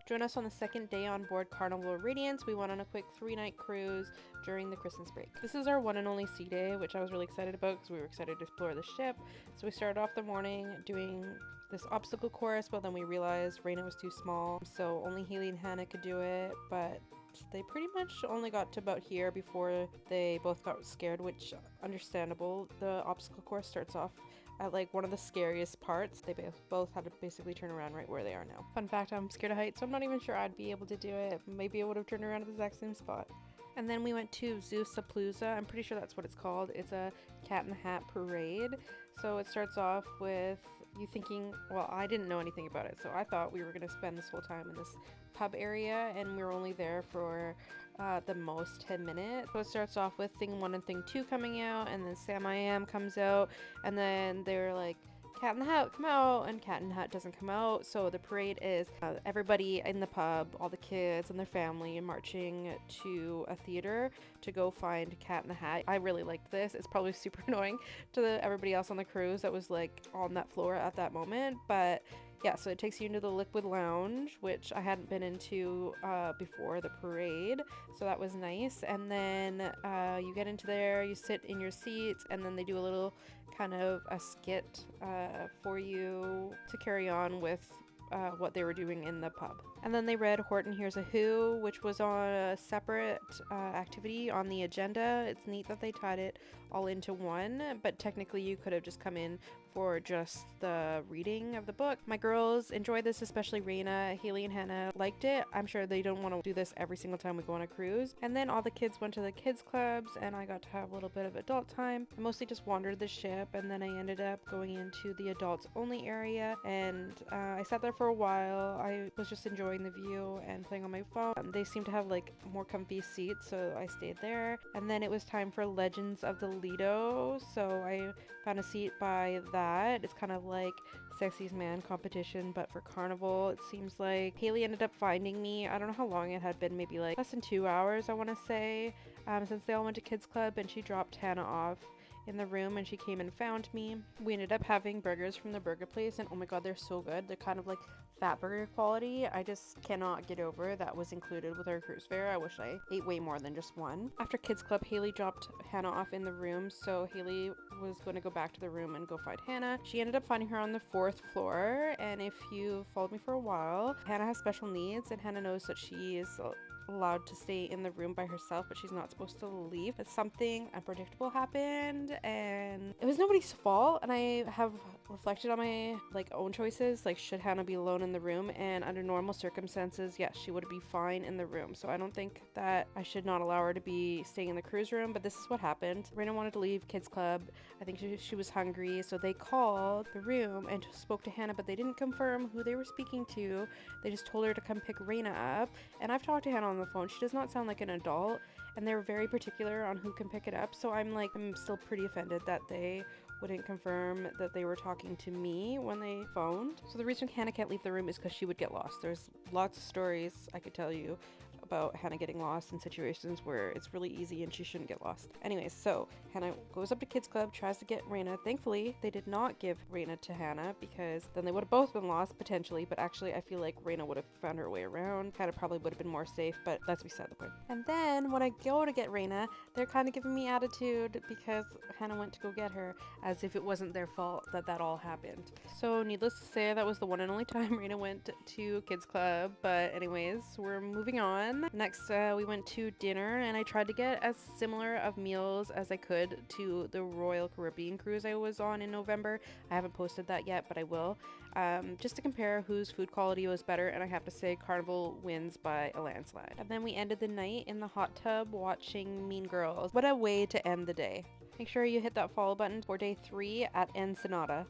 Join us on the second day on board Carnival Radiance. We went on a quick 3-night cruise during the Christmas break. This is our one and only sea day, which I was really excited about because we were excited to explore the ship. So we started off the morning doing this obstacle course, but then we realized Raina was too small, so only Haley and Hannah could do it, but they pretty much only got to about here before they both got scared, which understandable. The obstacle course starts off at like one of the scariest parts. They both had to basically turn around right where they are now. Fun fact, I'm scared of heights, so I'm not even sure I'd be able to do it. Maybe I would have turned around at the exact same spot. And then we went to Seuss-a-Palooza. I'm pretty sure that's what it's called. It's a cat in the hat parade. So it starts off with you thinking, well, I didn't know anything about it, so I thought we were going to spend this whole time in this pub area, and we were only there for the most 10 minutes. So it starts off with Thing 1 and Thing 2 coming out, and then Sam I Am comes out, and then they're like, Cat in the Hat, come out, and Cat in the Hat doesn't come out. So the parade is everybody in the pub, all the kids and their family, marching to a theater to go find Cat in the Hat. I really liked this. It's probably super annoying to everybody else on the cruise that was like on that floor at that moment, but yeah, so it takes you into the Liquid Lounge, which I hadn't been into before the parade, so that was nice. And then you get into there, you sit in your seats, and then they do a little kind of a skit for you to carry on with what they were doing in the pub. And then they read Horton Hears a Who, which was on a separate activity on the agenda. It's neat that they tied it all into one, but technically you could have just come in for just the reading of the book. My girls enjoyed this, especially Raina. Haley and Hannah liked it. I'm sure they don't want to do this every single time we go on a cruise. And then all the kids went to the kids clubs, and I got to have a little bit of adult time. I mostly just wandered the ship, and then I ended up going into the adults only area, and I sat there for a while. I was just enjoying the view and playing on my phone. They seemed to have like more comfy seats, so I stayed there. And then it was time for Legends of the Lido, so I found a seat by that. It's kind of like Sexiest Man competition, but for Carnival. It seems like Haley ended up finding me. I don't know how long it had been, maybe like less than 2 hours, I want to say, since they all went to Kids Club, and she dropped Hannah off in the room and she came and found me. We ended up having burgers from the burger place, and oh my god, they're so good. They're kind of like fat burger quality. I just cannot get over that was included with our cruise fare. I wish I ate way more than just one. After Kids Club, Haley dropped Hannah off in the room, so Haley was going to go back to the room and go find Hannah. She ended up finding her on the 4th floor, and if you followed me for a while, Hannah has special needs, and Hannah knows that she is allowed to stay in the room by herself, but she's not supposed to leave. But something unpredictable happened, and it was nobody's fault. And I have reflected on my own choices, like should Hannah be alone in the room, and under normal circumstances, yes, she would be fine in the room. So I don't think that I should not allow her to be staying in the cruise room, but this is what happened. Raina wanted to leave Kids Club. I think she was hungry, so they called the room and spoke to Hannah, but they didn't confirm who they were speaking to. They just told her to come pick Raina up, and I've talked to Hannah on the phone. She does not sound like an adult, and they're very particular on who can pick it up, so I'm still pretty offended that they wouldn't confirm that they were talking to me when they phoned. So the reason Hannah can't leave the room is because she would get lost. There's lots of stories I could tell you about Hannah getting lost in situations where it's really easy and she shouldn't get lost. Anyways, so Hannah goes up to Kids Club, tries to get Raina. Thankfully, they did not give Raina to Hannah, because then they would have both been lost potentially, but actually I feel like Raina would have found her way around. Hannah probably would have been more safe, but that's beside the point. And then when I go to get Raina, they're kind of giving me attitude because Hannah went to go get her, as if it wasn't their fault that all happened. So needless to say, that was the one and only time Raina went to Kids Club. But anyways, we're moving on. Next, we went to dinner, and I tried to get as similar of meals as I could to the Royal Caribbean cruise I was on in November. I haven't posted that yet, but I will, just to compare whose food quality was better, and I have to say Carnival wins by a landslide. And then we ended the night in the hot tub watching Mean Girls. What a way to end the day. Make sure you hit that follow button for day 3 at Ensenada.